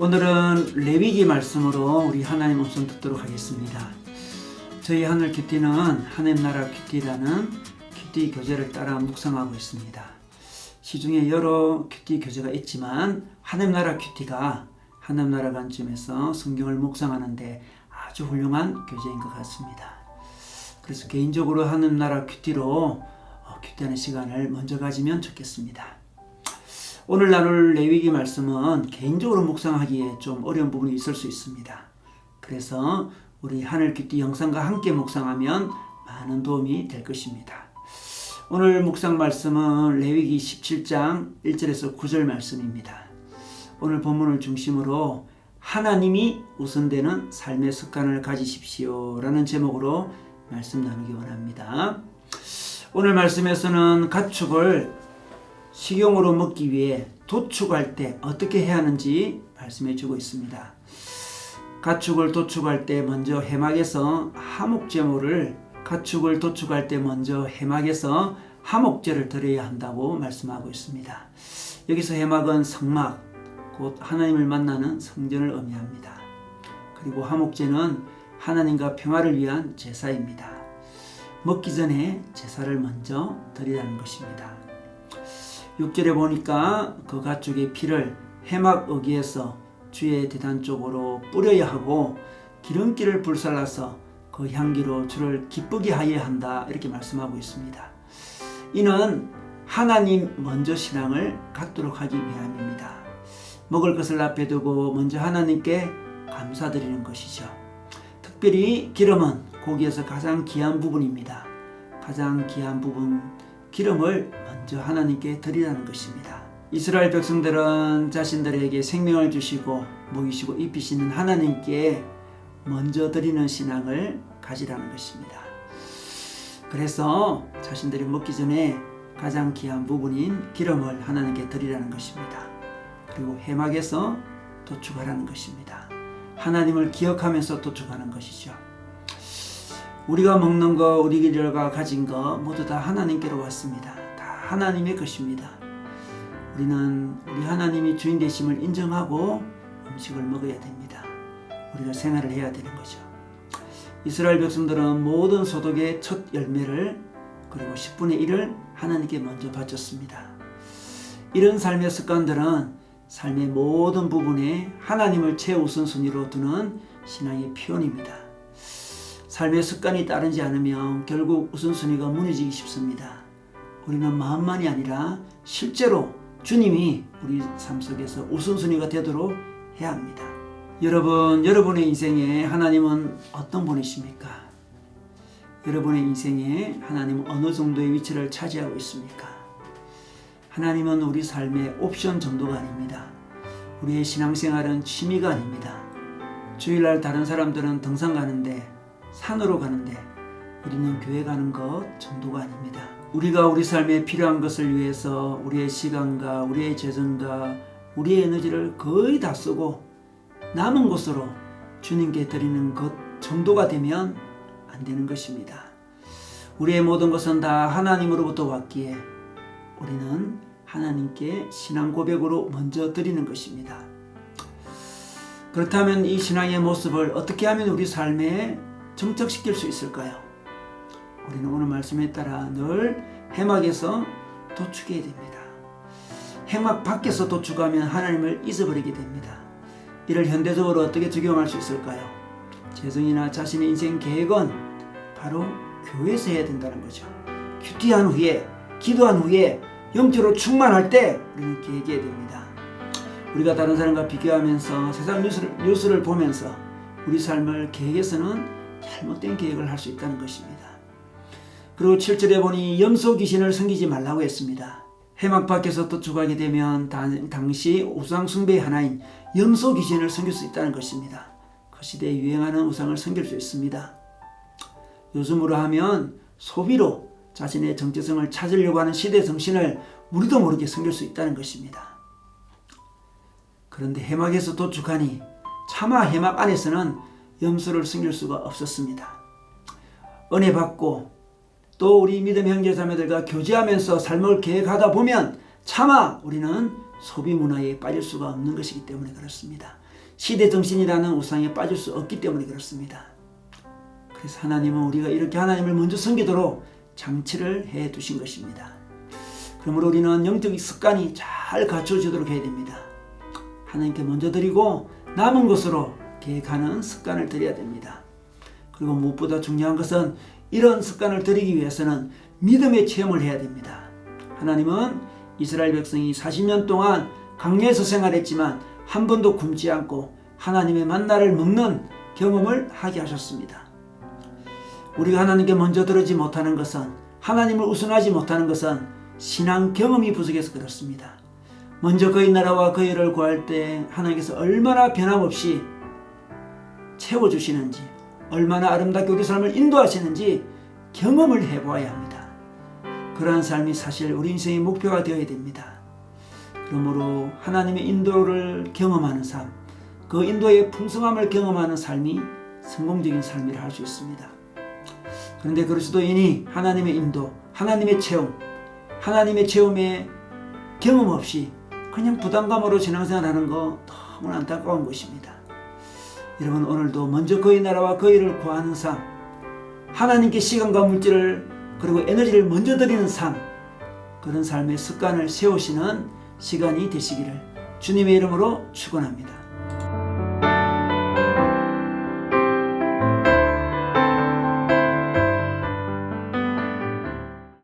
오늘은 레위기 말씀으로 우리 하나님 음성 듣도록 하겠습니다. 저희 하늘 큐티는 하나님 나라 큐티라는 큐티 교재를 따라 묵상하고 있습니다. 시중에 여러 큐티 교재가 있지만 하나님 나라 큐티가 하나님 나라 관점에서 성경을 묵상하는데 아주 훌륭한 교재인 것 같습니다. 그래서 개인적으로 하나님 나라 큐티로 큐티하는 시간을 먼저 가지면 좋겠습니다. 오늘 나눌 레위기 말씀은 개인적으로 묵상하기에 좀 어려운 부분이 있을 수 있습니다. 그래서 우리 하늘 큐티 영상과 함께 묵상하면 많은 도움이 될 것입니다. 오늘 묵상 말씀은 레위기 17장 1절에서 9절 말씀입니다. 오늘 본문을 중심으로 하나님이 우선되는 삶의 습관을 가지십시오 라는 제목으로 말씀 나누기 원합니다. 오늘 말씀에서는 가축을 식용으로 먹기 위해 도축할 때 어떻게 해야 하는지 말씀해 주고 있습니다. 가축을 도축할 때 먼저 해막에서 하목제물을 하목제를 드려야 한다고 말씀하고 있습니다. 여기서 해막은 성막, 곧 하나님을 만나는 성전을 의미합니다. 그리고 하목제는 하나님과 평화를 위한 제사입니다. 먹기 전에 제사를 먼저 드리라는 것입니다. 6절에 보니까 그 가축의 피를 해막 어귀에서 주의 제단 쪽으로 뿌려야 하고 기름기를 불살라서 그 향기로 주를 기쁘게 하여야 한다 이렇게 말씀하고 있습니다. 이는 하나님 먼저 신앙을 갖도록 하기 위함입니다. 먹을 것을 앞에 두고 먼저 하나님께 감사드리는 것이죠. 특별히 기름은 고기에서 가장 귀한 부분입니다. 가장 귀한 부분 기름을 먼저 하나님께 드리라는 것입니다. 이스라엘 백성들은 자신들에게 생명을 주시고 먹이시고 입히시는 하나님께 먼저 드리는 신앙을 가지라는 것입니다. 그래서 자신들이 먹기 전에 가장 귀한 부분인 기름을 하나님께 드리라는 것입니다. 그리고 해막에서 도축하라는 것입니다. 하나님을 기억하면서 도축하는 것이죠. 우리가 먹는 거, 우리가 가진 거 모두 다 하나님께로 왔습니다. 다 하나님의 것입니다. 우리는 우리 하나님이 주인 되심을 인정하고 음식을 먹어야 됩니다. 우리가 생활을 해야 되는 거죠. 이스라엘 백성들은 모든 소득의 첫 열매를 그리고 10분의 1을 하나님께 먼저 바쳤습니다. 이런 삶의 습관들은 삶의 모든 부분에 하나님을 최우선순위로 두는 신앙의 표현입니다. 삶의 습관이 따르지 않으면 결국 우선순위가 무너지기 쉽습니다. 우리는 마음만이 아니라 실제로 주님이 우리 삶 속에서 우선순위가 되도록 해야 합니다. 여러분의 인생에 하나님은 어떤 분이십니까? 여러분의 인생에 하나님은 어느 정도의 위치를 차지하고 있습니까? 하나님은 우리 삶의 옵션 정도가 아닙니다. 우리의 신앙생활은 취미가 아닙니다. 주일날 다른 사람들은 등산 가는데 산으로 가는데 우리는 교회 가는 것 정도가 아닙니다. 우리가 우리 삶에 필요한 것을 위해서 우리의 시간과 우리의 재정과 우리의 에너지를 거의 다 쓰고 남은 것으로 주님께 드리는 것 정도가 되면 안 되는 것입니다. 우리의 모든 것은 다 하나님으로부터 왔기에 우리는 하나님께 신앙 고백으로 먼저 드리는 것입니다. 그렇다면 이 신앙의 모습을 어떻게 하면 우리 삶에 정착시킬 수 있을까요? 우리는 오늘 말씀에 따라 늘 해막에서 도축해야 됩니다. 해막 밖에서 도축하면 하나님을 잊어버리게 됩니다. 이를 현대적으로 어떻게 적용할 수 있을까요? 재정이나 자신의 인생 계획은 바로 교회에서 해야 된다는 거죠. 큐티한 후에, 기도한 후에 영적으로 충만할 때 우리는 계획해야 됩니다. 우리가 다른 사람과 비교하면서 세상 뉴스를 보면서 우리 삶을 계획해서는 잘못된 계획을 할 수 있다는 것입니다. 그리고 7절에 보니 염소 귀신을 섬기지 말라고 했습니다. 해막 밖에서 도축하게 되면 당시 우상 숭배의 하나인 염소 귀신을 섬길 수 있다는 것입니다. 그 시대에 유행하는 우상을 섬길 수 있습니다. 요즘으로 하면 소비로 자신의 정체성을 찾으려고 하는 시대 정신을 우리도 모르게 섬길 수 있다는 것입니다. 그런데 해막에서 도축하니 차마 해막 안에서는 염소를 섬길 수가 없었습니다. 은혜 받고 또 우리 믿음 형제자매들과 교제하면서 삶을 계획하다 보면 차마 우리는 소비 문화에 빠질 수가 없는 것이기 때문에 그렇습니다. 시대정신이라는 우상에 빠질 수 없기 때문에 그렇습니다. 그래서 하나님은 우리가 이렇게 하나님을 먼저 섬기도록 장치를 해 두신 것입니다. 그러므로 우리는 영적 습관이 잘 갖춰지도록 해야 됩니다. 하나님께 먼저 드리고 남은 것으로 계획하는 습관을 들여야 됩니다. 그리고 무엇보다 중요한 것은 이런 습관을 들이기 위해서는 믿음의 체험을 해야 됩니다. 하나님은 이스라엘 백성이 40년 동안 광야에서 생활했지만 한 번도 굶지 않고 하나님의 만나를 먹는 경험을 하게 하셨습니다. 우리가 하나님께 먼저 들지 못하는 것은, 하나님을 우선하지 못하는 것은 신앙 경험이 부족해서 그렇습니다. 먼저 그의 나라와 그의 의를 구할 때 하나님께서 얼마나 변함없이 채워주시는지, 얼마나 아름답게 우리 삶을 인도하시는지 경험을 해보아야 합니다. 그러한 삶이 사실 우리 인생의 목표가 되어야 됩니다. 그러므로 하나님의 인도를 경험하는 삶, 그 인도의 풍성함을 경험하는 삶이 성공적인 삶이라 할 수 있습니다. 그런데 그리스도인이 하나님의 인도, 하나님의 체험, 하나님의 체험에 경험 없이 그냥 부담감으로 신앙생활하는 거 너무 안타까운 것입니다. 여러분, 오늘도 먼저 그의 나라와 그의 의를 구하는 삶, 하나님께 시간과 물질을 그리고 에너지를 먼저 드리는 삶, 그런 삶의 습관을 세우시는 시간이 되시기를 주님의 이름으로 축원합니다.